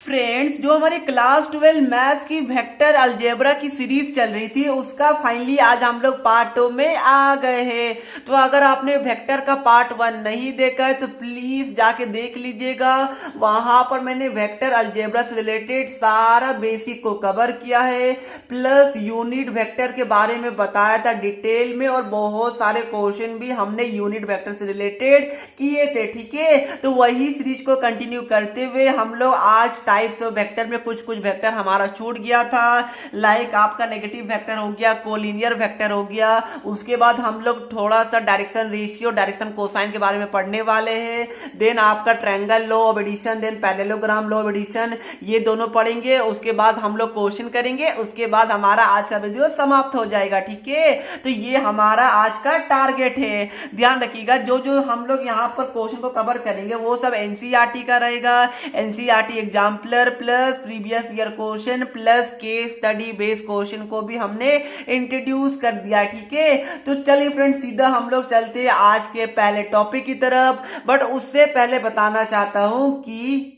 Friends, जो हमारी class 12 maths की वेक्टर अलजेब्रा की सीरीज चल रही थी उसका फाइनली आज हम लोग पार्ट 2 में आ गए हैं। तो अगर आपने वेक्टर का पार्ट 1 नहीं देखा है तो प्लीज जाके देख लीजिएगा। वहां पर मैंने वेक्टर अलजेब्रा से रिलेटेड सारा बेसिक को कवर किया है, प्लस यूनिट वेक्टर के बारे में बताया था डिटेल में, और बहुत सारे क्वेश्चन भी हमने यूनिट वेक्टर से रिलेटेड किए थे। ठीक है, तो वही सीरीज को कंटिन्यू करते हुए हम लोग आज टाइप्स ऑफ वेक्टर में कुछ वेक्टर हमारा छूट गया था, लाइक आपका नेगेटिव वेक्टर हो गया, कोलिनियर वेक्टर हो गया। उसके बाद हम लोग थोड़ा सा डायरेक्शन रेशियो, डायरेक्शन कोसाइन के बारे में पढ़ने वाले हैं। देन आपका triangle law of addition, then parallelogram law of addition, ये दोनों पढ़ेंगे। उसके बाद हम लोग क्वेश्चन करेंगे, उसके बाद हमारा आज का वीडियो समाप्त हो जाएगा। ठीक है, तो ये हमारा आज का टारगेट है। ध्यान रखिएगा, जो जो हम लोग यहाँ पर क्वेश्चन को कवर करेंगे वो सब एनसीईआरटी का रहेगा। NCERT exemplar plus previous year question plus case study based question को भी हमने इंट्रोड्यूस कर दिया। ठीक है, तो चलिए फ्रेंड्स, सीधा हम लोग चलते हैं आज के पहले टॉपिक की तरफ। बट उससे पहले बताना चाहता हूं कि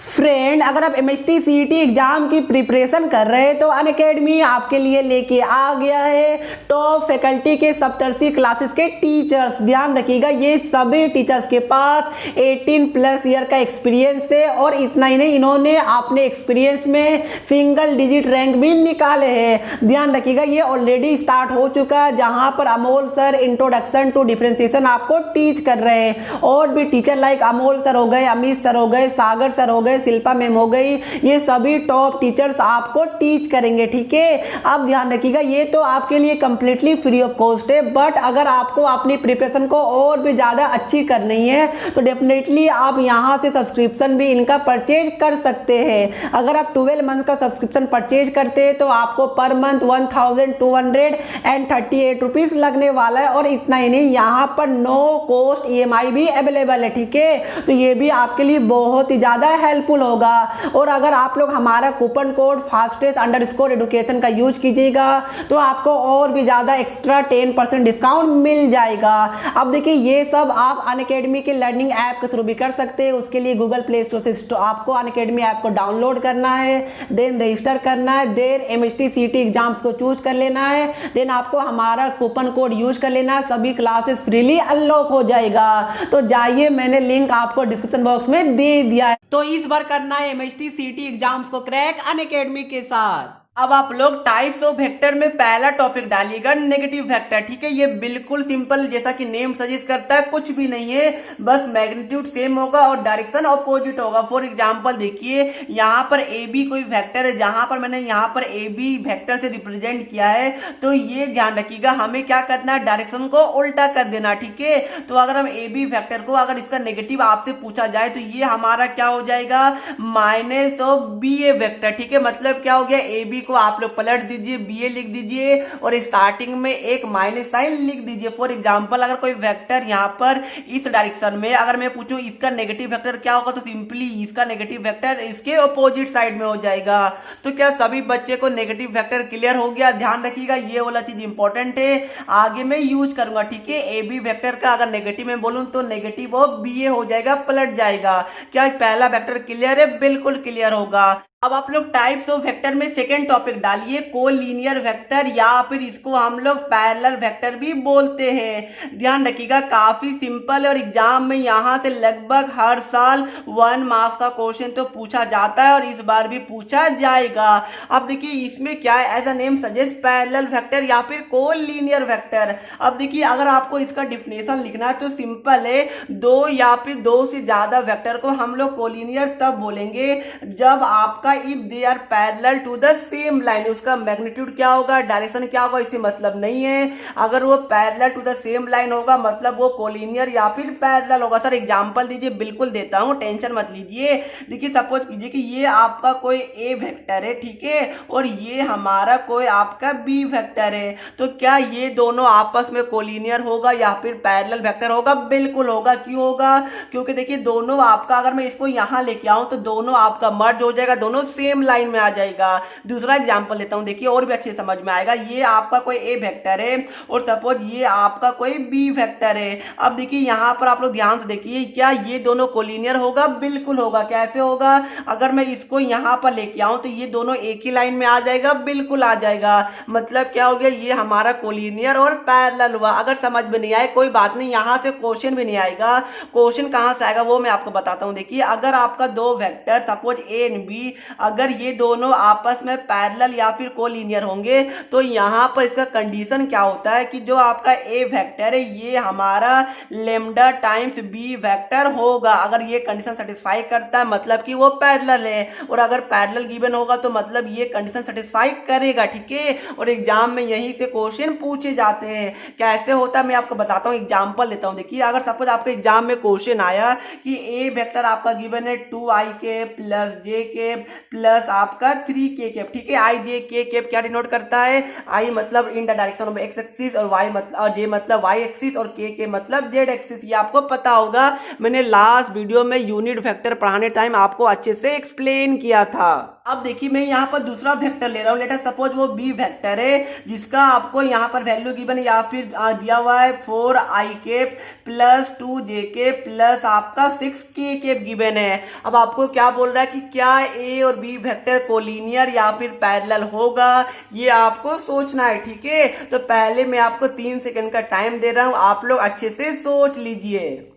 फ्रेंड, अगर आप एमएसटी सीईटी एग्जाम की प्रिपरेशन कर रहे हैं तो अनअकैडमी आपके लिए लेके आ गया है टॉप फैकल्टी के सप्तर्षि क्लासेस के टीचर्स। ध्यान रखिएगा, ये सभी टीचर्स के पास 18+ ईयर का एक्सपीरियंस है, और इतना ही नहीं, इन्होंने अपने एक्सपीरियंस में सिंगल डिजिट रैंक भी निकाले हैं। ध्यान रखिएगा, ये ऑलरेडी स्टार्ट हो चुका है, जहां पर Amol sir introduction to differentiation आपको टीच कर रहे हैं। और भी टीचर लाइक अमोल सर हो गए, अमित सर हो गए, सागर सर हो गए, शिल्पा मैम हो गई, ये सभी टॉप टीचर्स आपको टीच करेंगे। ठीक है, अब ध्यान रखिएगा, ये तो आपके लिए कंप्लीटली फ्री ऑफ कॉस्ट है। बट अगर आपको अपनी प्रिपरेशन को और भी ज्यादा अच्छी करनी है तो डेफिनेटली आप यहां से सब्सक्रिप्शन भी इनका परचेज कर सकते हैं। अगर आप 12 मंथ का सब्सक्रिप्शन परचेज करते हैं तो आपको पर मंथ 1238 रुपीज लगने वाला है। और इतना ही नहीं, यहाँ पर नो कॉस्ट EMI भी अवेलेबल है। ठीक है, तो ये भी आपके लिए बहुत ही ज्यादा हेल्पफुल होगा। और अगर आप लोग हमारा कूपन कोड fastest_education का यूज कीजिएगा तो आपको और भी ज्यादा एक्स्ट्रा 10% डिस्काउंट मिल जाएगा। अब देखिए, ये सब आप अनअकैडमी के लर्निंग ऐप के थ्रू भी कर सकते हैं। उसके लिए गूगल प्ले स्टोर से आपको अनअकैडमी ऐप को डाउनलोड करना है, देन रजिस्टर करना है, देन एमएसटी सीईटी एग्जाम्स को चूज कर लेना है, देन आपको हमारा कूपन कोड यूज कर लेना है, सभी क्लासेस फ्रीली अनलॉक हो जाएगा। तो जाइए, मैंने लिंक आपको डिस्क्रिप्शन बॉक्स में दे दिया है। तो इस बार करना है एमएसटी सीईटी एग्जाम्स को क्रैक अनअकैडमी के साथ। अब आप लोग टाइप्स ऑफ वेक्टर में पहला टॉपिक डालिएगा, नेगेटिव वेक्टर। ठीक है, ये बिल्कुल सिंपल, जैसा कि नेम सजेस्ट करता है, कुछ भी नहीं है, बस मैग्नीट्यूड सेम होगा और डायरेक्शन ऑपोजिट होगा। फॉर एग्जांपल देखिए, यहाँ पर ए बी कोई वेक्टर है, जहां पर मैंने यहाँ पर ए बी वेक्टर से रिप्रेजेंट किया है, तो ये ध्यान रखिएगा, हमें क्या करना है, डायरेक्शन को उल्टा कर देना। ठीक है, तो अगर हम ए बी वेक्टर को, अगर इसका नेगेटिव आपसे पूछा जाए तो ये हमारा क्या हो जाएगा, minus of B A vector. ठीक है, मतलब क्या हो गया, ए बी को आप लोग पलट दीजिए, बीए लिख दीजिए और स्टार्टिंग में एक माइनस साइन लिख दीजिए। फॉर एग्जांपल, अगर कोई वेक्टर यहां पर इस डायरेक्शन में, अगर मैं पूछूं इसका नेगेटिव वेक्टर क्या होगा, तो सिंपली इसका नेगेटिव वेक्टर इसके ऑपोजिट साइड में हो जाएगा। तो क्या सभी बच्चे को नेगेटिव वेक्टर क्लियर हो गया? ध्यान रखिएगा, ये वाला चीज इंपॉर्टेंट है, आगे मैं यूज करूंगा। ठीक है, ए बी वेक्टर का अगर नेगेटिव में बोलूं तो नेगेटिव ऑफ बीए हो जाएगा, पलट जाएगा। क्या पहला वेक्टर क्लियर है? बिल्कुल क्लियर होगा। अब आप लोग टाइप्स ऑफ वेक्टर में सेकेंड टॉपिक डालिए, कोलिनियर वेक्टर, या फिर इसको हम लोग पैरेलल वेक्टर भी बोलते हैं। ध्यान रखिएगा, काफी सिंपल है और एग्जाम में यहां से लगभग हर साल 1 मार्क्स का क्वेश्चन तो पूछा जाता है और इस बार भी पूछा जाएगा। अब देखिए, इसमें क्या है, as a name suggest, parallel vector या फिर कोलिनियर वेक्टर। अब देखिए, अगर आपको इसका डिफिनेशन लिखना है तो सिंपल है, दो या फिर दो से ज्यादा वेक्टर को हम लोग कोलिनियर तब बोलेंगे जब आपका if they are parallel to the same line, उसका मैग्नीट्यूड क्या होगा, डायरेक्शन क्या होगा, इससे मतलब नहीं है। अगर वो parallel to the same line होगा मतलब वो कोलिनियर या फिर पैरेलल होगा। सर एग्जांपल दीजिए? बिल्कुल देता हूं, टेंशन मत लीजिए। देखिए, सपोज कीजिए कि ये आपका कोई ए वेक्टर है, ठीक है, और ये हमारा कोई आपका बी वेक्टर है, तो क्या ये दोनों आपस में कोलिनियर होगा या फिर पैरेलल वेक्टर होगा? बिल्कुल होगा। क्यों होगा? क्योंकि देखिए, दोनों आपका, अगर मैं इसको यहां लेके आऊं तो दोनों आपका मर्ज हो जाएगा, दोनों दोनों सेम लाइन में आ जाएगा। दूसरा एग्जाम्पल लेता हूं, देखिए और भी अच्छे समझ में आएगा। ये आपका कोई ए वेक्टर है और सपोज ये आपका कोई बी वेक्टर है। अब देखिए यहां पर आप लोग ध्यान से देखिए, क्या ये दोनों कोलिनियर होगा? बिल्कुल होगा। कैसे होगा? अगर मैं इसको यहां पर लेके आऊं तो ये दोनों एक ही लाइन में आ जाएगा, बिल्कुल आ जाएगा। मतलब क्या हो गया, ये हमारा कोलिनियर और पैरेलल हुआ। अगर समझ में नहीं आए कोई बात नहीं, यहां से क्वेश्चन भी नहीं आएगा। क्वेश्चन कहां से आएगा वो मैं आपको बताता हूं। देखिए अगर आपका दो vector suppose A and B, अगर ये दोनों आपस में पैरेलल या फिर कोलिनियर होंगे तो यहां पर इसका कंडीशन क्या होता है कि जो आपका ए वेक्टर है ये हमारा लेमडा टाइम्स बी वेक्टर होगा। अगर ये कंडीशन सेटिस्फाई करता है मतलब कि वो पैरेलल है, और अगर पैरेलल गिवन होगा तो मतलब ये कंडीशन सेटिस्फाई करेगा। ठीक है, और एग्जाम में यहीं से क्वेश्चन पूछे जाते हैं। कैसे होता है मैं आपको बताता हूँ, एग्जांपल लेता हूँ। देखिए अगर सपोज आपके एग्जाम में क्वेश्चन आया कि ए वेक्टर आपका गिवन है 2i प्लस जे प्लस आपका 3k। ठीक है, आई जे के क्या डिनोट करता है? आई मतलब in the direction of x axis, और वाई मतलब जे मतलब वाई एक्सिस, और के मतलब जेड एक्सिस। ये आपको पता होगा, मैंने लास्ट वीडियो में यूनिट वेक्टर पढ़ाने टाइम आपको अच्छे से एक्सप्लेन किया था। अब देखिए मैं यहाँ पर दूसरा वेक्टर ले रहा हूँ। लेटर सपोज वो बी वेक्टर है जिसका आपको यहाँ पर वैल्यू गिवन या फिर दिया हुआ है 4i प्लस 2j प्लस आपका 6k गिवन है। अब आपको क्या बोल रहा है कि क्या ए और बी वेक्टर कोलिनियर या फिर पैरेलल होगा, ये आपको सोचना है। ठीक है, तो पहले मैं आपको 3 सेकंड का टाइम दे रहा हूं, आप लोग अच्छे से सोच लीजिए।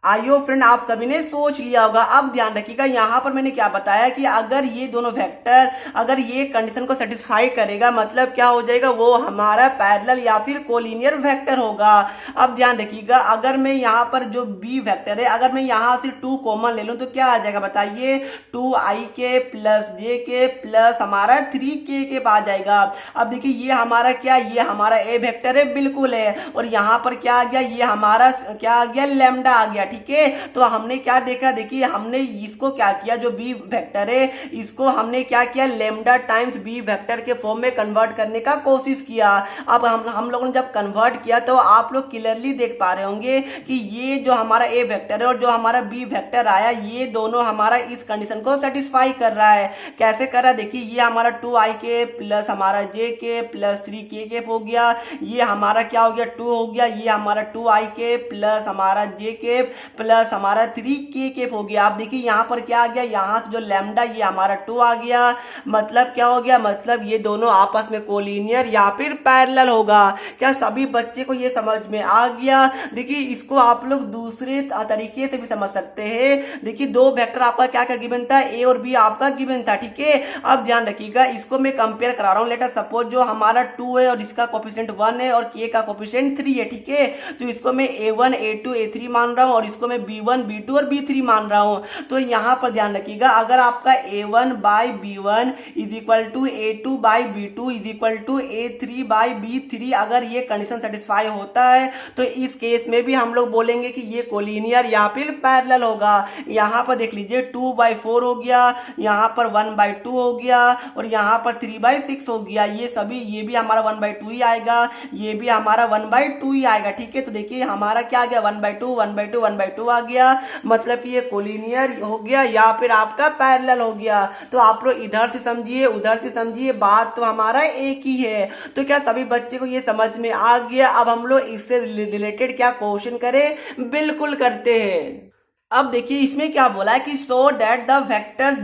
आइयो फ्रेंड, आप सभी ने सोच लिया होगा। अब ध्यान रखिएगा, यहां पर मैंने क्या बताया कि अगर ये दोनों वेक्टर अगर ये कंडीशन को सेटिस्फाई करेगा मतलब क्या हो जाएगा, वो हमारा पैरेलल या फिर कोलिनियर वेक्टर होगा। अब ध्यान रखिएगा, अगर मैं यहां पर जो बी वेक्टर है अगर मैं यहां से 2 कॉमन ले लूं तो क्या आ जाएगा बताइए? 2i प्लस जे प्लस हमारा 3k आ जाएगा। अब देखिए ये हमारा क्या, ये हमारा ए वेक्टर है, बिल्कुल है। और यहां पर क्या आ गया, ये हमारा क्या आ गया, लैम्डा आ गया। ठीक है, तो हमने क्या देखा, देखिए हमने इसको क्या किया, जो बी वेक्टर है इसको हमने क्या किया, लेमडा टाइम्स बी वेक्टर के फॉर्म में कन्वर्ट करने का कोशिश किया। अब हम लोगों ने जब कन्वर्ट किया तो आप लोग क्लियरली देख पा रहे होंगे कि ये जो हमारा ए वेक्टर है और जो हमारा बी वेक्टर आया ये दोनों हमारा इस कंडीशन को सेटिस्फाई कर रहा है। कैसे कर रहा है, देखिए ये हमारा 2i प्लस हमारा जे प्लस 3k हो गया, ये हमारा क्या हो गया 2 हो गया, ये हमारा 2i प्लस हमारा जे प्लस हमारा 3k हो गया। आप देखिए यहां पर क्या आ गया, यहां से जो लैम्डा ये हमारा 2 आ गया, मतलब क्या हो गया, मतलब ये दोनों आपस में कोलिनियर या फिर पैरेलल होगा। क्या सभी बच्चे को ये समझ में आ गया? देखिए इसको आप लोग दूसरे तरीके से भी समझ सकते हैं। देखिए दो वेक्टर आपका क्या क्या गिवन था, ए और बी आपका गिवन था। ठीक है, अब ध्यान रखिएगा, इसको मैं कंपेयर करा रहा हूं। लेट अस सपोज जो हमारा 2 है और इसका कोफिशिएंट 1 है और k का कोफिशिएंट 3 है। ठीक है, तो इसको मैं a1 a2 a3 मान रहा हूं और इसको मैं b1 b2 और b3 मान रहा हूं। तो यहां पर ध्यान रखिएगा, अगर आपका a1 by b1 is equal to a2 by b2 is equal to a3 by b3, अगर ये कंडीशन सेटिस्फाई होता है तो इस केस में भी हम लोग बोलेंगे कि ये कोलिनियर या फिर पैरेलल होगा। यहां पर देख लीजिए 2/4 हो गया, यहां पर 1/2 हो गया और यहां पर 3/6 हो गया। ये सभी ये भी हमारा 1/2 ही आएगा, ये भी हमारा 1/2 ही आएगा। ठीक है, तो देखिए हमारा क्या आ गया 1/2 1/2 1/2 आ गया, मतलब कि ये कोलिनियर हो गया या फिर आपका पैरेलल हो गया। तो आप लोग इधर से समझिए उधर से समझिए, बात तो हमारा एक ही है। तो क्या सभी बच्चे को ये समझ में आ गया? अब हम लोग इससे रिलेटेड क्या क्वेश्चन करें, बिल्कुल करते हैं। अब देखिए इसमें क्या बोला है कि so that the vectors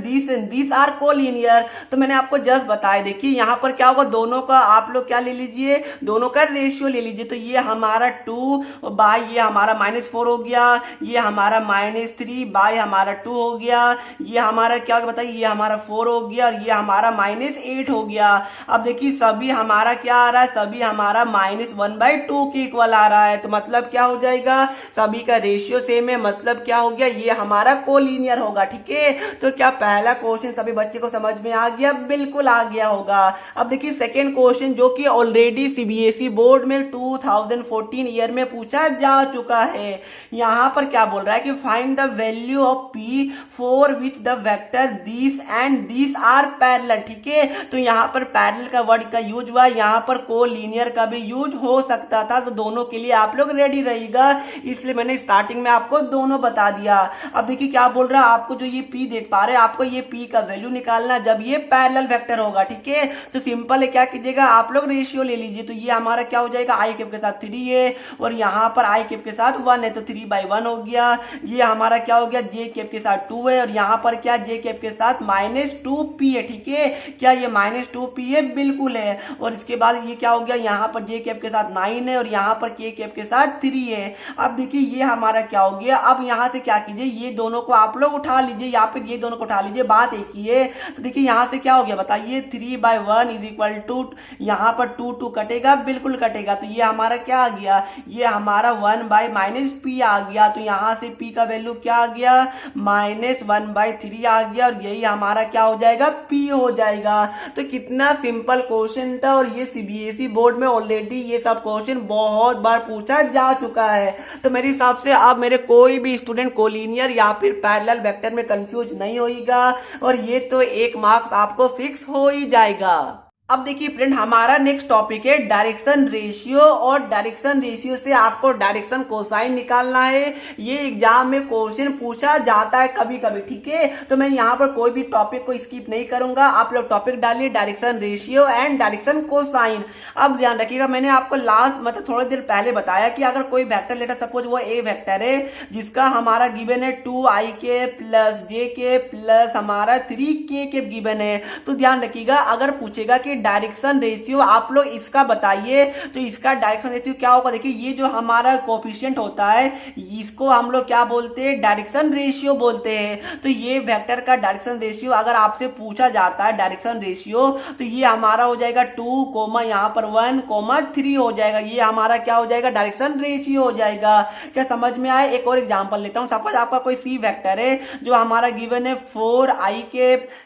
this are collinear. तो मैंने आपको जस्ट बताया, देखिए यहाँ पर क्या होगा, दोनों का आप लोग क्या ले लीजिए, दोनों का रेशियो ले लीजिए। तो ये हमारा 2 बाई ये हमारा -4 हो गया, ये हमारा -3 बाई हमारा 2 हो गया, ये हमारा क्या होगा बताइए, ये हमारा 4 हो गया और ये हमारा -8 हो गया। अब देखिए सभी हमारा क्या आ रहा है, सभी हमारा -1/2 के इक्वल आ रहा है। तो मतलब क्या हो जाएगा, सभी का रेशियो सेम है, मतलब क्या गया, ये हमारा कोलिनियर होगा। ठीक है, तो क्या पहला क्वेश्चन सभी बच्चे को समझ में आ गया? बिल्कुल आ गया होगा। अब देखिए सेकंड क्वेश्चन जो कि ऑलरेडी सीबीएसई बोर्ड में 2014 ईयर में पूछा जा चुका है। यहां पर क्या बोल रहा है कि find the value of p for which the vector this and this are parallel. ठीक है, तो यहां पर पैरेलल का वर्ड का यूज हुआ, यहां पर कोलिनियर का भी यूज हो सकता था। तो दोनों के लिए आप लोग रेडी रहिएगा, इसलिए मैंने स्टार्टिंग में आपको दोनों बता दिया। दिया। अब देखिए क्या बोल रहा है, आपको जो ये पी देख पा रहे हैं, आपको ये पी का वैल्यू निकालना जब ये पैरेलल वेक्टर होगा। ठीक है, तो सिंपल है, क्या कीजिएगा आप लोग रेशियो ले लीजिए। तो ये हमारा क्या हो जाएगा, आई कैप के साथ 3 है और यहाँ पर आई कैप के साथ 1 है, तो 3/1 हो गया। ये हमारा क्या हो गया, जे कैप के साथ 2 है और यहाँ पर क्या जे कैप के साथ -2p है। ठीक है, क्या ये -2p है, बिल्कुल है। और इसके बाद ये क्या हो गया, यहाँ पर जे कैप के साथ 9 है और यहाँ पर के कैप के साथ 3 है। अब देखिए ये हमारा क्या हो गया, अब यहाँ से क्या कीजिए, ये दोनों को आप लोग उठा लीजिए या फिर ये दोनों को उठा लीजिए, बात एक ही है। तो देखिए यहाँ से क्या हो गया बताइए, 3/1 इज इक्वल टू, यहाँ पर 2 कटेगा, बिल्कुल कटेगा। तो ये हमारा क्या आ गया, ये हमारा 1/-p आ गया। तो यहाँ से p का वैल्यू क्या आ गया, -1/3 आ गया और यही हमारा क्या हो जाएगा, p हो जाएगा। तो कितना सिंपल क्वेश्चन था और ये सीबीएसई बोर्ड में ऑलरेडी ये सब क्वेश्चन बहुत बार पूछा जा चुका है। तो मेरे हिसाब से आप मेरे कोई भी स्टूडेंट कोलिनियर या फिर पैरेलल वेक्टर में कंफ्यूज नहीं होइएगा और ये तो 1 मार्क्स आपको फिक्स हो ही जाएगा। अब देखिए फ्रेंड, हमारा नेक्स्ट टॉपिक है डायरेक्शन रेशियो और डायरेक्शन रेशियो से आपको डायरेक्शन कोसाइन निकालना है। ये एग्जाम में क्वेश्चन पूछा जाता है कभी कभी। ठीक है, तो मैं यहाँ पर कोई भी टॉपिक को स्किप नहीं करूंगा, आप लोग टॉपिक डालिए direction ratio and direction cosine. अब ध्यान रखिएगा, मैंने आपको लास्ट मतलब थोड़ी देर पहले बताया कि अगर कोई वेक्टर लेटर, सपोज वो ए वेक्टर है जिसका हमारा गिवन है 2i प्लस जे के प्लस हमारा 3k गिवन है, तो ध्यान रखिएगा अगर पूछेगा कि डायरेक्शन रेशियो आप लोग इसका बताइए, तो इसका डायरेक्शन रेशियो क्या होगा। देखिए ये जो हमारा कोफिशिएंट होता है इसको हम लोग क्या बोलते हैं, डायरेक्शन रेशियो बोलते हैं। तो ये वेक्टर का डायरेक्शन रेशियो अगर आपसे पूछा जाता है डायरेक्शन रेशियो, तो ये हमारा हो जाएगा 2, यहाँ पर 1, 3 हो जाएगा। ये हमारा क्या हो जाएगा, डायरेक्शन रेशियो हो जाएगा। क्या समझ में आया। एक और एग्जांपल लेता हूं, सपोज आपका कोई सी वेक्टर है जो हमारा गिवन है 4i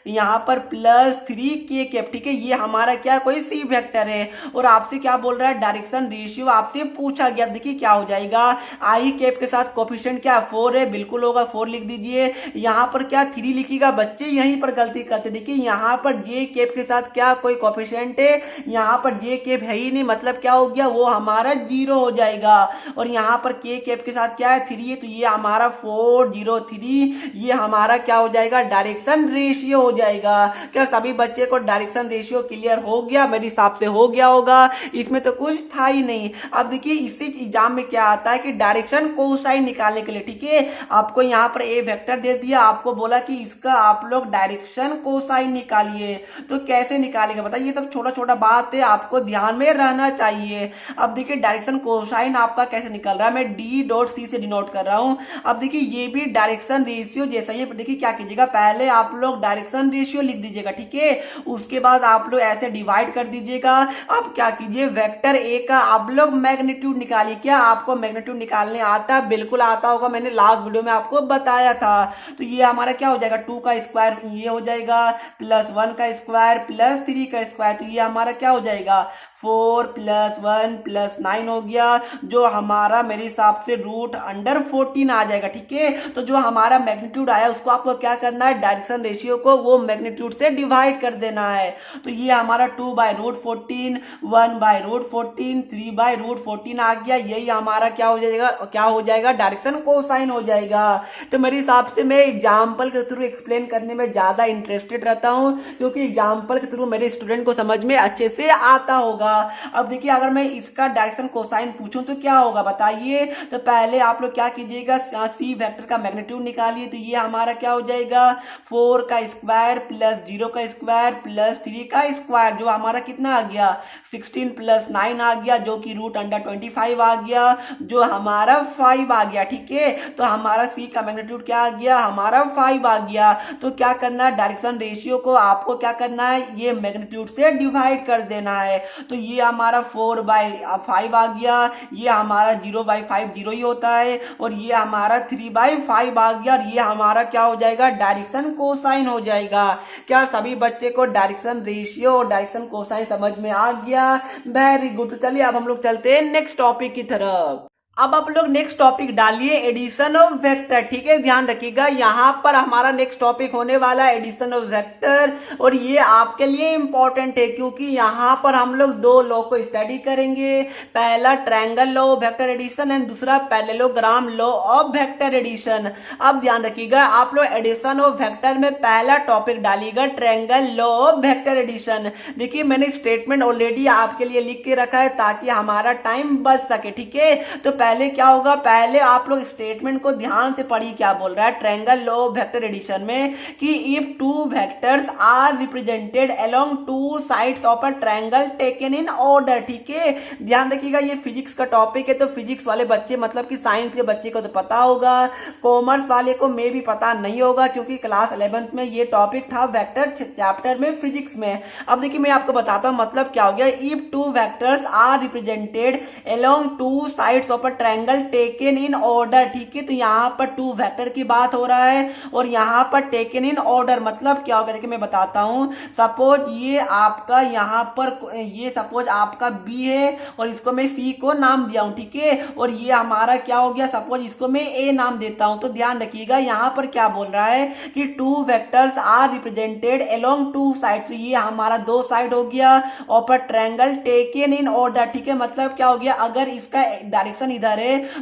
यहाँ पर प्लस 3k। ठीक है, ये हमारा क्या कोई सी वेक्टर है और आपसे क्या बोल रहा है, डायरेक्शन रेशियो आपसे पूछा गया। देखिए क्या हो जाएगा, आई कैप के साथ कोफिशिएंट क्या 4 है, बिल्कुल होगा 4 लिख दीजिए। यहाँ पर क्या 3 लिखिएगा, बच्चे यहीं पर गलती करते। देखिए यहाँ पर जे कैप के साथ क्या कोई कोफिशिएंट है, यहाँ पर जे कैप है ही नहीं, मतलब क्या हो गया, वो हमारा 0 हो जाएगा। और यहाँ पर के कैप के साथ क्या है 3 है, तो ये हमारा 4 0 3, ये हमारा क्या हो जाएगा, डायरेक्शन रेशियो हो जाएगा। क्या सभी बच्चे को डायरेक्शन रेशियो क्लियर हो गया, मेरे हिसाब से हो गया होगा, इसमें तो कुछ था ही नहीं। अब देखिए इसी एग्जाम में क्या आता है कि डायरेक्शन कोसाइन निकालने के लिए, ठीक है, आपको यहाँ पर ए वेक्टर दे दिया, आपको बोला कि इसका आप लोग डायरेक्शन कोसाइन निकालिए। तो कैसे निकालेंगे बताइए, ये सब छोटा छोटा बात है, आपको ध्यान में रहना चाहिए। अब देखिए डायरेक्शन कोसाइन आपका कैसे निकल रहा है, मैं D.C से डिनोट कर रहा हूं। अब देखिए ये भी डायरेक्शन रेशियो जैसा ही। देखिए क्या कीजिएगा, पहले आप लोग डायरेक्शन रेशियो लिख दीजिएगा, ठीक है, उसके बाद आप लोग ऐसे डिवाइड कर दीजिएगा। अब क्या कीजिए, वेक्टर ए का आप लोग मैग्नीट्यूड निकालिए। क्या आपको मैग्नीट्यूड निकालने आता है, बिल्कुल आता होगा, मैंने लास्ट वीडियो में आपको बताया था। तो ये हमारा क्या हो जाएगा, 2 का स्क्वायर ये हो जाएगा प्लस 1 का स्क्वायर प्लस 3 का स्क्वायर, तो ये हमारा क्या हो जाएगा 4 + 1 + 9 हो गया, जो हमारा मेरे हिसाब से √14 आ जाएगा। ठीक है, तो जो हमारा मैग्नीट्यूड आया उसको आपको क्या करना है, डायरेक्शन रेशियो को वो मैग्नीट्यूड से डिवाइड कर देना है। तो ये हमारा 2/√14, 1/√14, 3/√14 आ गया। यही हमारा क्या हो जाएगा डायरेक्शन कोसाइन हो जाएगा। तो मेरे हिसाब से मैं एग्जाम्पल के थ्रू एक्सप्लेन करने में ज्यादा इंटरेस्टेड रहता हूं, क्योंकि एग्जाम्पल के थ्रू मेरे स्टूडेंट को समझ में अच्छे से आता होगा। अब देखिए अगर मैं इसका डायरेक्शन कोसाइन पूछूं तो क्या होगा बताइए। तो पहले आप लोग क्या कीजिएगा, सी वेक्टर का मैग्नीट्यूड निकालिए। तो ये हमारा क्या हो जाएगा 4 का स्क्वायर प्लस 0 का स्क्वायर प्लस 3 का स्क्वायर, जो हमारा कितना आ गया 16 + 9 आ गया, जो कि √25 आ गया, जो हमारा 5 आ गया। ठीक है, तो हमारा सी का मैग्नीट्यूड क्या आ गया, हमारा 5 आ गया। तो क्या करना है, डायरेक्शन रेशियो को आपको क्या करना है, ये मैग्नीट्यूड से डिवाइड कर देना है। तो ये हमारा 4/5 आ गया, ये हमारा 0/5 0 ही होता है, और ये हमारा 3/5 आ गया, और ये हमारा क्या हो जाएगा डायरेक्शन कोसाइन हो जाएगा। क्या सभी बच्चे को डायरेक्शन रेशियो और डायरेक्शन कोसाइन समझ में आ गया? Very good. तो चलिए अब हम लोग चलते हैं नेक्स्ट टॉपिक की तरफ। अब आप लोग नेक्स्ट टॉपिक डालिए एडिशन ऑफ वेक्टर। ठीक है, ध्यान रखिएगा, यहाँ पर हमारा नेक्स्ट टॉपिक होने वाला है एडिशन ऑफ वेक्टर, और ये आपके लिए इंपॉर्टेंट है क्योंकि यहाँ पर हम लोग दो लॉ को स्टडी करेंगे। पहला triangle law of vector addition and दूसरा parallelogram law of vector addition. अब ध्यान रखिएगा, आप लोग एडिशन ऑफ वेक्टर में पहला टॉपिक डालिएगा triangle law of vector addition. देखिए मैंने स्टेटमेंट ऑलरेडी आपके लिए लिख के रखा है ताकि हमारा टाइम बच सके। ठीक है, तो पहले क्या होगा, पहले आप लोग स्टेटमेंट को ध्यान से पढ़िए क्या बोल रहा है triangle law of vector addition में कि if two vectors are represented along two sides of a triangle taken in order. ठीक है, ध्यान रखिएगा ये फिजिक्स का टॉपिक है, तो फिजिक्स वाले बच्चे मतलब कि साइंस के बच्चे को तो पता होगा, कॉमर्स वाले को मे भी पता नहीं होगा क्योंकि क्लास 11th में ये टॉपिक था वेक्टर चैप्टर में फिजिक्स में। अब देखिए मैं आपको बताता हूं मतलब क्या हो गया, if two vectors are represented along two sides of triangle taken in order. ठीक है, तो यहाँ पर टू वेक्टर की बात हो रहा है और यहाँ पर टेकन इन ऑर्डर मतलब क्या होगा, देखिए मैं बताता हूँ। सपोज ये आपका यहाँ पर ये सपोज आपका बी है और इसको मैं सी को नाम दिया हूँ। ठीक है, और ये हमारा क्या हो गया, सपोज इसको मैं ए नाम देता हूँ। तो ध्यान रखिएगा यहाँ पर क्या बोल रहा है कि two vectors are represented along two sides, ये हमारा दो साइड हो गया of a triangle taken in order. ठीक है, मतलब क्या हो गया, अगर इसका डायरेक्शन इधर है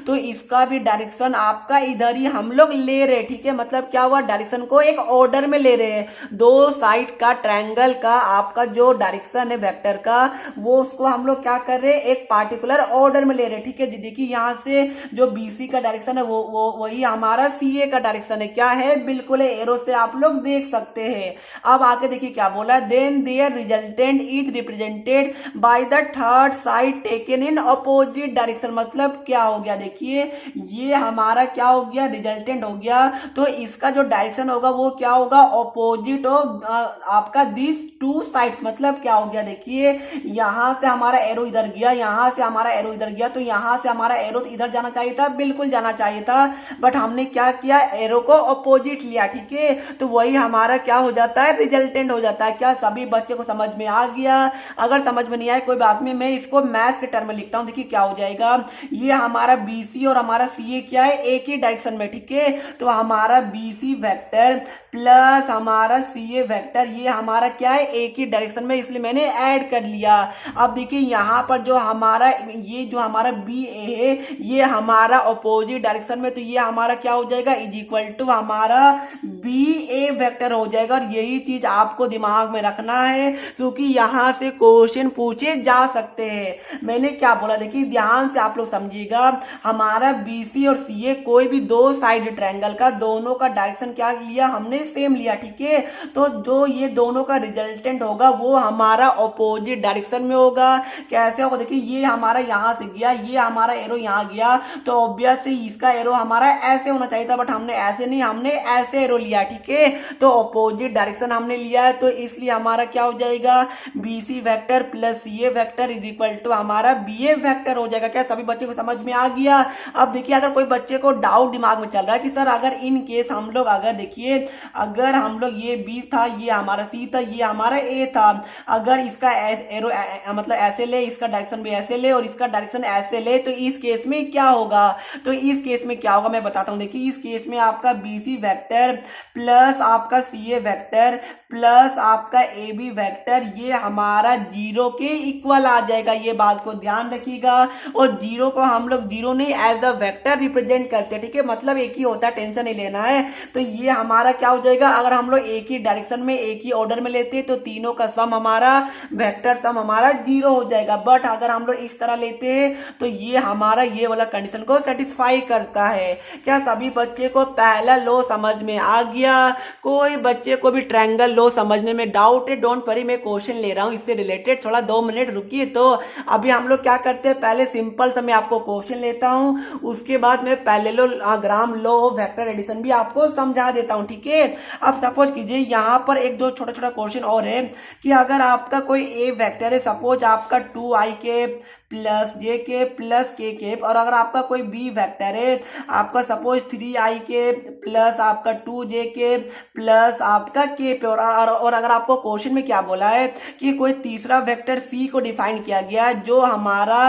तो इसका भी डायरेक्शन आपका इधर ही हम लोग ले रहे। ठीक है, मतलब क्या हुआ, डायरेक्शन को एक ऑर्डर में ले रहे हैं। दो साइड का ट्रायंगल का आपका जो डायरेक्शन है वेक्टर का वो उसको हम लोग क्या कर रहे हैं, एक पार्टिकुलर ऑर्डर में ले रहे हैं। ठीक है, देखिए यहाँ से जो बीसी का डायरेक्शन है वो वही हमारा सीए का डायरेक्शन है। क्या है, बिल्कुल एरो से आप लोग देख सकते हैं। अब आगे देखिए क्या बोला, then their resultant is represented by the third side taken in opposite direction. मतलब क्या हो गया, देखिए ये हमारा क्या हो गया, रिजल्टेंट हो गया, तो इसका जो डायरेक्शन होगा वो क्या होगा, ऑपोजिट ऑफ आपका दिस टू साइड्स। मतलब क्या हो गया, देखिए यहां से हमारा एरो इधर गया, यहां से हमारा एरो इधर गया, तो यहां से हमारा एरो इधर जाना चाहिए था, बिल्कुल जाना चाहिए था, बट हमने क्या किया, एरो को ऑपोजिट लिया। ठीक है, तो वही हमारा क्या हो जाता है, रिजल्टेंट हो जाता है। क्या सभी बच्चे को समझ में आ गया? अगर समझ में नहीं आया कोई बात नहीं, मैं इसको मैथ के टर्म में लिखता हूं। देखिए क्या हो जाएगा, ये हमारा बीसी और हमारा सीए क्या है, एक ही डायरेक्शन में। ठीक है, तो हमारा बीसी वेक्टर प्लस हमारा सीए वेक्टर ये हमारा क्या है, एक ही डायरेक्शन में, इसलिए मैंने ऐड कर लिया। अब देखिए यहाँ पर जो हमारा ये जो हमारा बी ए है ये हमारा अपोजिट डायरेक्शन में, तो ये हमारा क्या हो जाएगा, इज इक्वल टू हमारा बी ए वेक्टर हो जाएगा। और यही चीज आपको दिमाग में रखना है क्योंकि यहाँ से क्वेश्चन पूछे जा सकते हैं। मैंने क्या बोला, देखिए ध्यान से आप लोग समझिएगा, हमारा बीसी और सीए कोई भी दो साइड ट्रायंगल का दोनों का डायरेक्शन क्या लिया, हमने सेम लिया। ठीक है, तो जो ये दोनों का रिजल्टेंट होगा वो हमारा ऑपोजिट डायरेक्शन में होगा। कैसे होगा, देखिए ये हमारा यहां से गया, ये हमारा एरो यहां गया, तो ऑब्वियसली इसका एरो हमारा ऐसे होना चाहिए था, बट हमने ऐसे नहीं, हमने ऐसे एरो लिया। ठीक है, तो ऑपोजिट डायरेक्शन हमने लिया है, तो इसलिए हमारा क्या हो जाएगा, BC vector plus CA vector is equal to हमारा बीए वेक्टर हो जाएगा। क्या सभी बच्चे को समझ में आ गया? अब देखिए अगर कोई बच्चे को डाउट दिमाग में चल रहा है कि सर अगर इन केस हम लोग अगर देखिए अगर हम लोग ये बी था, ये हमारा सी था, ये हमारा ए था, अगर इसका एरो मतलब ऐसे ले, इसका डायरेक्शन भी ऐसे ले और इसका डायरेक्शन ऐसे ले, तो इस केस में क्या होगा, तो इस केस में क्या होगा मैं बताता हूं। देखिए इस केस में आपका बीसी वेक्टर प्लस आपका सीए वेक्टर प्लस आपका ए बी वेक्टर ये हमारा जीरो के इक्वल आ जाएगा। ये बात को ध्यान रखिएगा, और जीरो को हम लोग जीरो नहीं एज अ वेक्टर रिप्रेजेंट करते हैं। ठीक है, मतलब एक ही होता है, टेंशन नहीं लेना है। तो ये हमारा क्या हो जाएगा, अगर हम लोग एक ही डायरेक्शन में एक ही ऑर्डर में लेते हैं तो तीनों का सम हमारा वेक्टर सम हमारा जीरो हो जाएगा। बट अगर हम लोग इस तरह लेते हैं तो ये हमारा ये वाला कंडीशन को सेटिस्फाई करता है। क्या सभी बच्चे को पहला लॉ समझ में आ गया? कोई बच्चे को भी ट्रायंगल लॉ समझने में डाउट है, डोंट वरी, मैं क्वेश्चन ले रहा हूं इससे रिलेटेड, थोड़ा 2 मिनट रुकिए। तो अभी हम लोग क्या करते हैं, पहले सिंपल सा मैं आपको क्वेश्चन लेता हूं, उसके बाद मैं parallelogram law of vector addition भी आपको समझा देता हूं। ठीक है, अब सपोज कीजिए यहां पर एक दो छोटा छोटा क्वेश्चन और है कि अगर आपका कोई ए वेक्टर है, सपोज आपका 2i के प्लस जे के प्लस के कैप, और अगर आपका कोई बी वेक्टर है आपका सपोज 3i के प्लस आपका 2j के प्लस आपका के पे, और अगर आपको क्वेश्चन में क्या बोला है कि कोई तीसरा वेक्टर सी को डिफाइन किया गया जो हमारा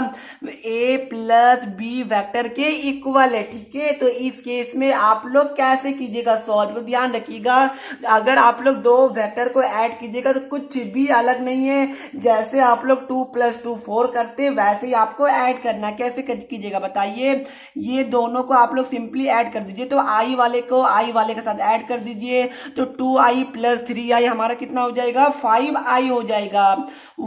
ए प्लस बी वेक्टर के इक्वल है, ठीक है। तो इस केस में आप लोग कैसे कीजिएगा सॉल्व, तो ध्यान रखिएगा अगर आप लोग दो वेक्टर को ऐड कीजिएगा तो कुछ भी अलग नहीं है, जैसे आप लोग 2 + 2 4 करते वैसे ही आपको ऐड करना है। कैसे कीजिएगा बताइए, ये दोनों को आप लोग सिंपली ऐड कर दीजिए, तो आई वाले को आई वाले के साथ ऐड कर दीजिए, तो 2i + 3i हमारा कितना हो जाएगा 5i हो जाएगा।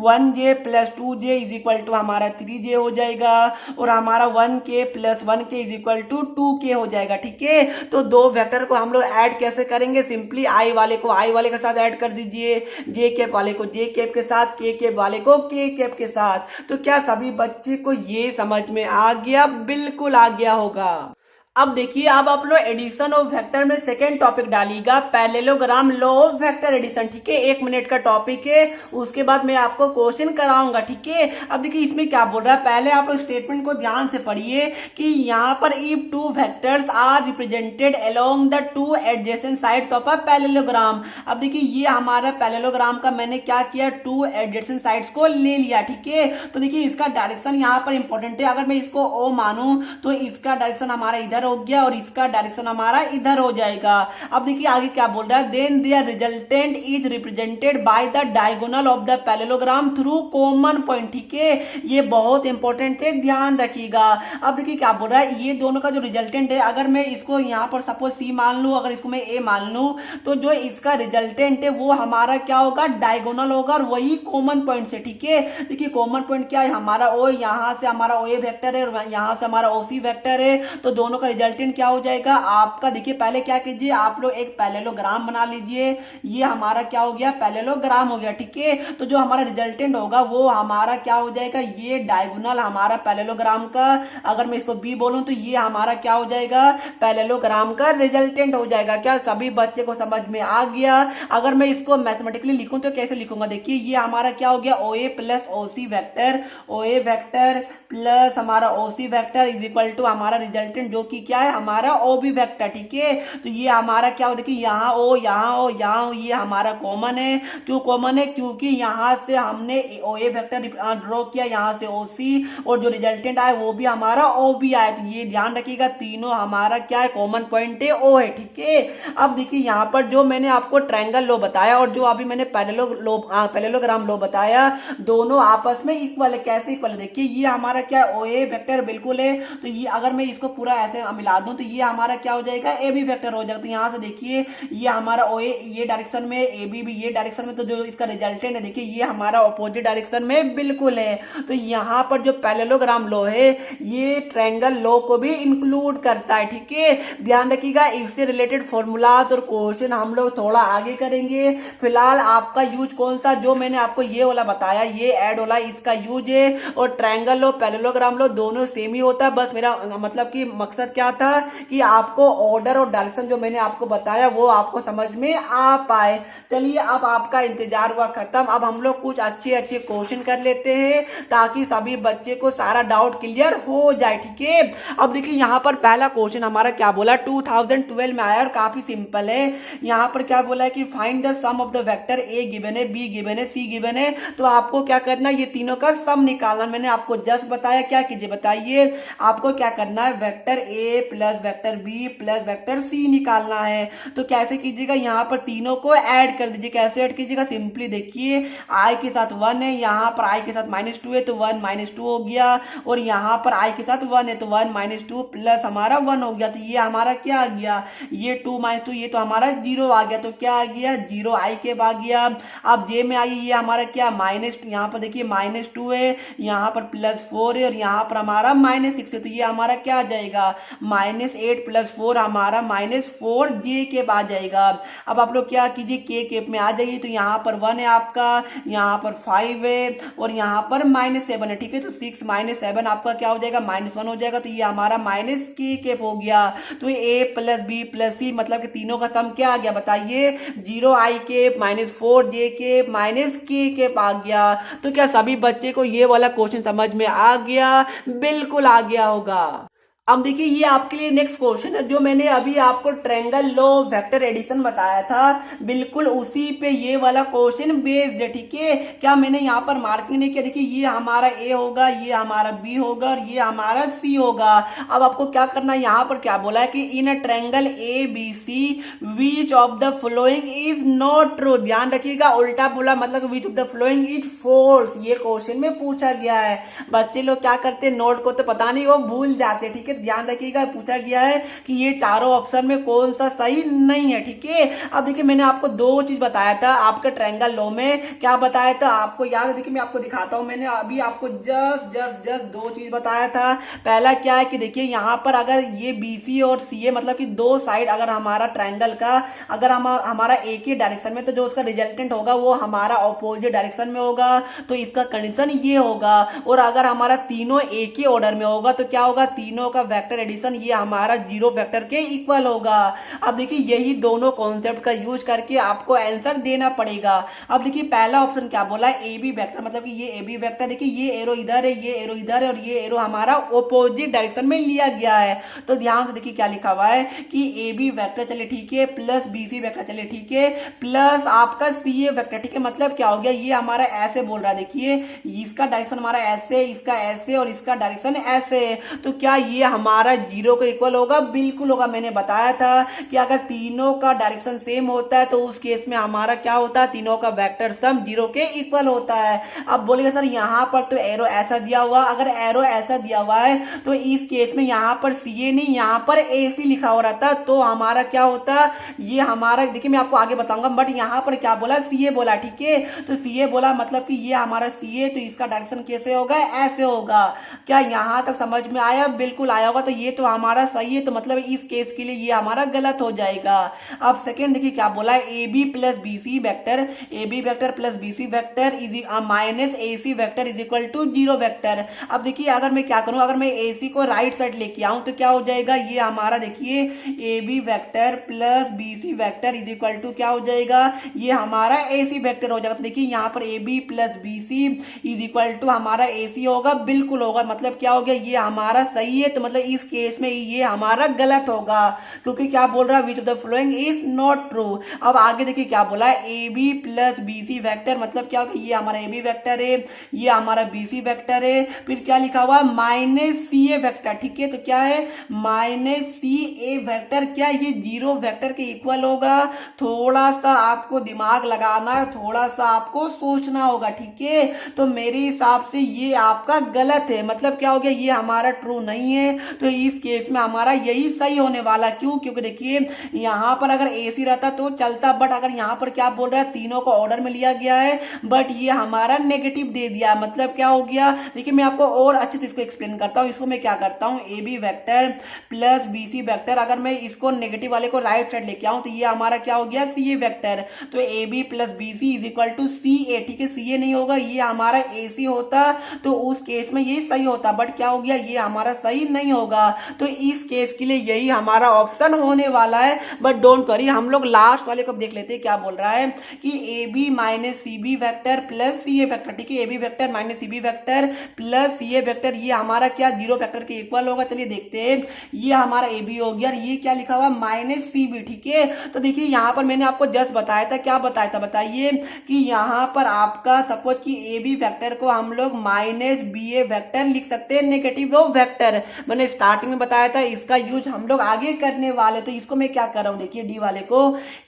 1j + 2j = हमारा 3j हो जाएगा, और हमारा 1k + 1k = 2k हो जाएगा, ठीक है। तो दो वेक्टर को हम लोग ऐड कैसे करेंगे, सिंपली आई वाले को आई वाले के साथ ऐड कर दीजिए, जे कैप वाले को जे कैप के साथ, के कैप वाले को के कैप के साथ। तो क्या सभी बच्चे को ये समझ में आ गया? बिल्कुल आ गया होगा। अब देखिए, अब आप लोग एडिशन ऑफ वेक्टर में सेकेंड टॉपिक डालिएगा, parallelogram law of vector addition, ठीक है। 1 मिनट का टॉपिक है, उसके बाद मैं आपको क्वेश्चन कराऊंगा, ठीक है। अब देखिए इसमें क्या बोल रहा है, पहले आप लोग स्टेटमेंट को ध्यान से पढ़िए कि यहाँ पर if 2 vectors are represented along the 2 adjacent sides of a parallelogram. अब देखिए ये हमारा पैरेललोग्राम का मैंने क्या किया, 2 एडजेसेंट साइड्स को ले लिया, ठीक है। तो देखिए इसका डायरेक्शन यहाँ पर इंपॉर्टेंट है, अगर मैं इसको ओ मानूं तो इसका डायरेक्शन हमारा इधर हो गया और इसका डायरेक्शन हमारा इधर हो जाएगा। अब देखिए आगे क्या बोल रहा है, then their resultant is represented by the diagonal of the parallelogram through common point, ठीक है। ये बहुत इंपॉर्टेंट है, ध्यान रखिएगा। अब देखिए क्या बोल रहा है, ये दोनों का जो रिजल्टेंट है, अगर मैं इसको यहाँ पर सपोज सी मान लूं, अगर इसको मैं ए मान लूं, तो जो इसका रिजल्टेंट है वो हमारा क्या होगा, डायगोनल होगा, और वही कॉमन पॉइंट से, ठीक है। देखिए कॉमन पॉइंट क्या है, हमारा ओ, यहाँ से हमारा ओ ए वेक्टर है और यहाँ से हमारा ओ सी वेक्टर है, तो दोनों का रिजल्टेंट क्या हो जाएगा आपका। देखिए पहले क्या कीजिए, आप लोग एक पैरेललोग्राम बना लीजिए, ये हमारा क्या हो गया, पैरेललोग्राम हो गया, ठीक है। तो जो हमारा रिजल्टेंट होगा वो हमारा क्या हो जाएगा, ये डायगोनल हमारा पैरेललोग्राम का, अगर मैं इसको बी बोलूं तो ये हमारा क्या हो जाएगा, पैरेललोग्राम का रिजल्टेंट हो जाएगा। क्या सभी बच्चे को समझ में आ गया? अगर मैं इसको मैथमेटिकली लिखूं तो कैसे लिखूंगा, देखिए ये हमारा क्या हो गया, ओ ए प्लस ओ सी वेक्टर, ओ ए वेक्टर प्लस हमारा ओ C vector is equal to हमारा रिजल्टेंट जो कि क्या है, हमारा ओ बी वेक्टर, ठीक है। तो ये हमारा क्या हो, देखिए यहाँ ओ यहाँ ओ यहाँ ओ, ये हमारा कॉमन है। क्यों कॉमन है, क्योंकि यहाँ से हमने ओ ए वेक्टर ड्रॉ किया, यहाँ से ओ सी, और जो रिजल्टेंट आया वो भी हमारा ओ बी आया। तो ये ध्यान रखिएगा तीनों हमारा क्या है, कॉमन पॉइंट है ओ है, ठीक है। अब देखिए यहाँ पर जो मैंने आपको ट्रायंगल लॉ बताया और जो अभी मैंने पैरेललोग्राम लॉ बताया, दोनों आपस में इक्वल है। कैसे इक्वल है, देखिए ये हमारा क्या है, ओ ए वेक्टर बिल्कुल है, तो ये अगर मैं इसको पूरा ऐसे मिला दूं तो ये हमारा क्या हो जाएगा, ए बी वेक्टर हो जाएगा। तो यहाँ से देखिए ये हमारा ओ ए ये डायरेक्शन में, ए बी भी ये डायरेक्शन में, तो जो इसका रिजल्टेंट है देखिए ये हमारा ऑपोजिट डायरेक्शन में बिल्कुल है। तो यहाँ पर जो पैरेललोग्राम लॉ है ये ट्रायंगल लॉ को भी इंक्लूड करता है, ठीक है। ध्यान रखिएगा, इससे रिलेटेड फॉर्मूलाज और क्वेश्चन हम लोग थोड़ा आगे करेंगे। फिलहाल आपका यूज कौन सा, जो मैंने आपको ये वाला बताया, ये ऐड वाला, इसका यूज है। और ट्रायंगल लॉ पैरेललोग्राम लॉ दोनों सेम ही होता है, बस मेरा मतलब कि मकसद क्या था कि आपको ऑर्डर और डायरेक्शन जो मैंने आपको बताया वो आपको समझ में आ पाए। चलिए अब आपका इंतजार हुआ खत्म, अब हम लोग कुछ अच्छे अच्छे क्वेश्चन कर लेते हैं ताकि सभी बच्चे को सारा डाउट क्लियर हो जाए, ठीक है। अब देखिए यहाँ पर पहला क्वेश्चन हमारा क्या बोला, 2012 में आया और काफी सिंपल है। यहाँ पर क्या बोला है कि find the sum of the vector A given है, बी गिवन है, सी गिवन है। तो आपको क्या करना है, ये तीनों का सम निकालना। मैंने आपको जस्ट बताया, क्या कीजिए बताइए, आपको क्या करना है, vector A plus vector B plus vector C निकालना है। तो कैसे कीजिएगा, यहाँ पर तीनों को ऐड कर दीजिए। कैसे ऐड कीजिएगा, सिंपली देखिए आई के साथ 1 है, यहाँ पर आई के साथ -2 है तो 1 -2 हो गया, और यहाँ पर आई के साथ 1 है तो 1 -2 प्लस हमारा 1 हो गया। तो ये हमारा क्या आ गया, ये 2 -2 ये तो हमारा 0 आ गया। तो क्या आ गया, 0 आई के आ गया। अब जे में आई, ये हमारा क्या माइनस, यहाँ पर देखिए -2 है, यहाँ पर +4 है, और यहाँ पर हमारा -6 है। तो ये हमारा क्या आ जाएगा, -8 + 4 हमारा -4 जे केप आ जाएगा। अब आप लोग क्या कीजिए, के केप में आ जाइए। तो यहाँ पर 1 है आपका, यहाँ पर 5 है और यहाँ पर -7 है। ठीक है, तो 6 - 7 आपका क्या हो जाएगा, -1 हो जाएगा। तो ये हमारा के केप हो गया। तो a + b + c मतलब कि तीनों का सम क्या आ गया बताइए, 0i केप -4 जे केप के केप आ गया। तो क्या सभी बच्चे को ये वाला क्वेश्चन समझ में आ गया? बिल्कुल आ गया होगा। अब देखिए ये आपके लिए नेक्स्ट क्वेश्चन है, जो मैंने अभी आपको ट्रायंगल लॉ वेक्टर एडिशन बताया था, बिल्कुल उसी पे ये वाला क्वेश्चन बेस्ड है। ठीक है, क्या मैंने यहाँ पर मार्किंग नहीं किया? देखिए ये हमारा ए होगा, ये हमारा बी होगा और ये हमारा सी होगा। अब आपको क्या करना है, यहाँ पर क्या बोला है कि in a triangle A B C which of the following is not true. ध्यान रखिएगा, उल्टा बोला मतलब which of the following is false, ये क्वेश्चन में पूछा गया है। बच्चे लोग क्या करते हैं, नोट को तो पता नहीं, वो भूल जाते हैं। ठीक है, ध्यान रखिएगा, पूछा गया है कि ये चारों ऑप्शन में कौन सा सही नहीं है। ठीक है, अब देखिए मैंने आपको दो चीज बताया था आपके ट्रायंगल लॉ में, क्या बताया था आपको याद है? देखिए मैं आपको दिखाता हूं, मैंने अभी आपको जस्ट दो चीज बताया था। पहला क्या है कि देखिए यहां पर अगर ये BC और CA मतलब कि दो साइड अगर हमारा ट्रायंगल का अगर हमारा एक ही डायरेक्शन में, तो जो उसका रिजल्टेंट होगा वो हमारा ऑपोजिट डायरेक्शन में होगा, तो इसका कंडीशन ये होगा। और अगर हमारा तीनों एक ही ऑर्डर में होगा तो क्या होगा, तीनों का वेक्टर एडिशन ये हमारा जीरो वेक्टर के इक्वल होगा। अब देखिए यही दोनों कॉन्सेप्ट का यूज करके आपको आंसर देना पड़ेगा। अब देखिए पहला ऑप्शन क्या बोला है, ए बी वेक्टर मतलब कि ये ए बी वेक्टर, देखिए ये एरो इधर है, ये एरो इधर है और ये एरो हमारा ऑपोजिट डायरेक्शन में लिया गया है। तो ध्यान से देखिए क्या लिखा हुआ है कि ए बी वेक्टर चले ठीक है, प्लस BC वेक्टर चले ठीक है, प्लस आपका CA वेक्टर। ठीक है, मतलब क्या हो गया, ये हमारा ऐसे बोल रहा है, देखिए इसका डायरेक्शन हमारा ऐसे, इसका ऐसे और इसका डायरेक्शन ऐसे। तो क्या ये हमारा जीरो के इक्वल होगा? बिल्कुल होगा। मैंने बताया था कि अगर तीनों का डायरेक्शन सेम होता है तो उस केस में हमारा क्या होता है, तीनों का वेक्टर सम जीरो के इक्वल होता है। अब बोलेगा सर यहाँ पर तो एरो ऐसा दिया हुआ, अगर एरो ऐसा दिया हुआ है तो इस केस में यहाँ पर CA नहीं, यहाँ पर AC लिखा हो रहा था, तो हमारा क्या होता, ये हमारा देखिए मैं आपको आगे बताऊंगा, बट यहाँ पर क्या बोला, CA बोला। ठीक है, तो CA बोला मतलब कि ये हमारा CA, तो इसका डायरेक्शन कैसे होगा, ऐसे होगा। क्या यहाँ तक समझ में आया? बिल्कुल आया होगा। तो ये तो हमारा सही है, तो मतलब इस केस के लिए ये हमारा गलत हो जाएगा। अब सेकंड देखिए क्या बोला है, AB + BC vector, AB vector plus BC vector is minus AC vector is equal to 0 vector. अब देखिए अगर मैं क्या करूं, अगर मैं AC को राइट साइड लेके आऊं तो क्या हो जाएगा, ये हमारा देखिए AB vector plus BC vector is equal to क्या हो जाएगा, ये हमारा AC वेक्टर हो जाएगा। तो देखिए यहाँ पर AB + BC is equal to हमारा AC होगा, बिल्कुल होगा। मतलब क्या हो गया, ये हमारा सही है, तो मतलब इस केस में ये हमारा गलत होगा, क्योंकि क्या बोल रहा है, विच of the following is not true. अब आगे देखिए क्या बोला है, AB + BC वेक्टर मतलब क्या होगा, ये हमारा AB वेक्टर है, ये हमारा BC वेक्टर है, फिर क्या लिखा हुआ है -CA वेक्टर। ठीक है, तो क्या है -CA वेक्टर, क्या ये जीरो वेक्टर के इक्वल होगा? थोड़ा सा आपको दिमाग लगाना है, थोड़ा सा आपको सोचना होगा। ठीक है, तो मेरे हिसाब से ये आपका गलत है। मतलब क्या हो गया, ये हमारा ट्रू नहीं है, तो इस केस में हमारा यही सही होने वाला। क्यों? क्योंकि देखिए यहां पर अगर AC रहता तो चलता, बट अगर यहां पर क्या बोल रहा है, तीनों को ऑर्डर में लिया गया है, बट ये हमारा नेगेटिव दे दिया। मतलब क्या हो गया, देखिए मैं आपको और अच्छे से इसको एक्सप्लेन करता हूं। इसको मैं क्या करता हूं, AB vector plus BC vector, अगर मैं इसको नेगेटिव वाले को राइट साइड लेके आऊं तो ये हमारा क्या हो गया, CA वेक्टर। तो AB + BC is equal to CA। ठीक है, CA नहीं होगा, ये हमारा AC होता, तो उस केस में ये सही होता, बट क्या हो गया, ये हमारा सही नहीं होगा। तो इस केस के लिए यही हमारा ऑप्शन होने वाला है। बट डोंट वरी, हम लोग लास्ट वाले को देख लेते हैं। क्या बोल रहा है कि AB - CB vector plus CA vector. ठीक है, AB vector - CB vector plus CA vector, ये हमारा क्या जीरो वेक्टर के इक्वल होगा। चलिए देखते हैं, ये हमारा AB हो गया और ये क्या लिखा हुआ -CB। ठीक है, तो देखिए यहाँ पर मैंने आपको जस्ट बताया था, क्या बताया था बताइए, कि यहाँ पर आपका सपोज कि AB वेक्टर को हम लोग -BA वेक्टर लिख सकते हैं, नेगेटिव वेक्टर। मैंने स्टार्टिंग में बताया था, इसका यूज हम लोग आगे करने वाले। तो इसको मैं क्या कर रहा हूँ, देखिए डी वाले को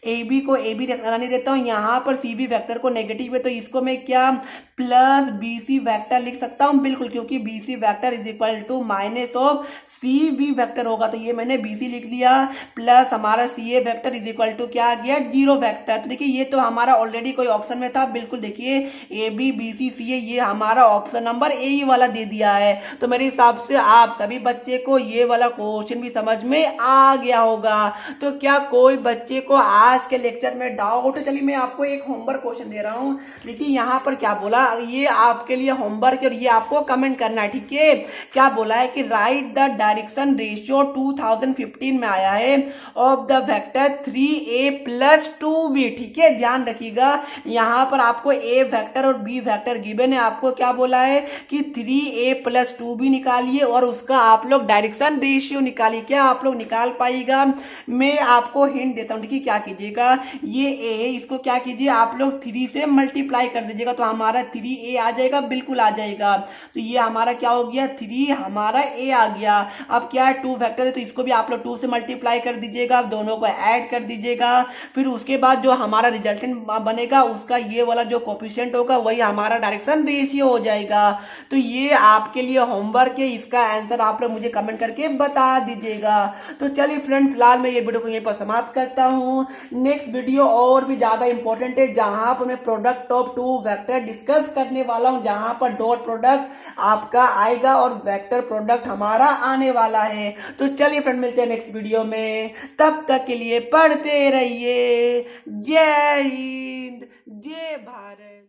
AB को AB रहने देता हूँ, यहाँ पर CB वेक्टर को नेगेटिव है, तो इसको मैं क्या प्लस BC वेक्टर लिख सकता हूँ, बिल्कुल, क्योंकि BC vector is equal to -CB vector होगा। तो ये मैंने BC लिख लिया, प्लस हमारा CA vector is equal to क्या आ गया, 0 वेक्टर। तो देखिए ये तो हमारा ऑलरेडी कोई ऑप्शन में था, बिल्कुल देखिए AB BC CA, ये हमारा ऑप्शन नंबर ए वाला दे दिया है। तो मेरे हिसाब से आप सभी बच्चे बच्चे को ये वाला क्वेश्चन भी समझ में आ गया होगा। तो क्या कोई बच्चे को आज के लेक्चर में डाउट? चलिए मैं आपको एक होमवर्क क्वेश्चन दे रहा हूं। देखिए यहाँ पर क्या बोला, ये आपके लिए होमवर्क और ये आपको कमेंट करना है, ठीक है। क्या बोला है कि राइट द डायरेक्शन रेशियो 2015 में आया है of the vector 3a + 2b, ठीक है। ध्यान रखिएगा यहाँ पर आपको a वेक्टर और b वेक्टर गिवन है, आपको क्या बोला है कि 3a + 2b निकालिए और उसका आप लोग डायरेक्शन रेशियो निकालिए। क्या आप लोग निकाल पाइएगा? मैं आपको हिंट देता हूं, ठीक है। क्या कीजिएगा, ये a इसको क्या कीजिए आप लोग 3 से मल्टीप्लाई कर दीजिएगा तो हमारा 3a आ जाएगा, बिल्कुल आ जाएगा। तो ये हमारा क्या हो गया, 3 हमारा a आ गया। अब क्या है, 2 वेक्टर है तो इसको भी आप लोग 2 से मल्टीप्लाई कर दीजिएगा, दोनों को ऐड कर दीजिएगा। फिर उसके बाद जो हमारा रिजल्टेंट बनेगा उसका ये वाला जो कोफिशिएंट होगा वही हमारा डायरेक्शन रेशियो हो जाएगा। तो ये आपके लिए होमवर्क है, इसका आंसर आप लोग मुझे कमेंट करके बता दीजिएगा। तो चलिए फ्रेंड, फिलहाल मैं ये वीडियो को यहीं पर समाप्त करता हूँ। नेक्स्ट वीडियो और भी ज्यादा इंपॉर्टेंट है जहां पर मैं प्रोडक्ट ऑफ 2 वेक्टर डिस्कस करने वाला हूं, जहां पर डॉट प्रोडक्ट आपका आएगा और वेक्टर प्रोडक्ट हमारा आने वाला है। तो चलिए फ्रेंड, मिलते हैं नेक्स्ट वीडियो में, तब तक के लिए पढ़ते रहिए। जय हिंद, जय भारत।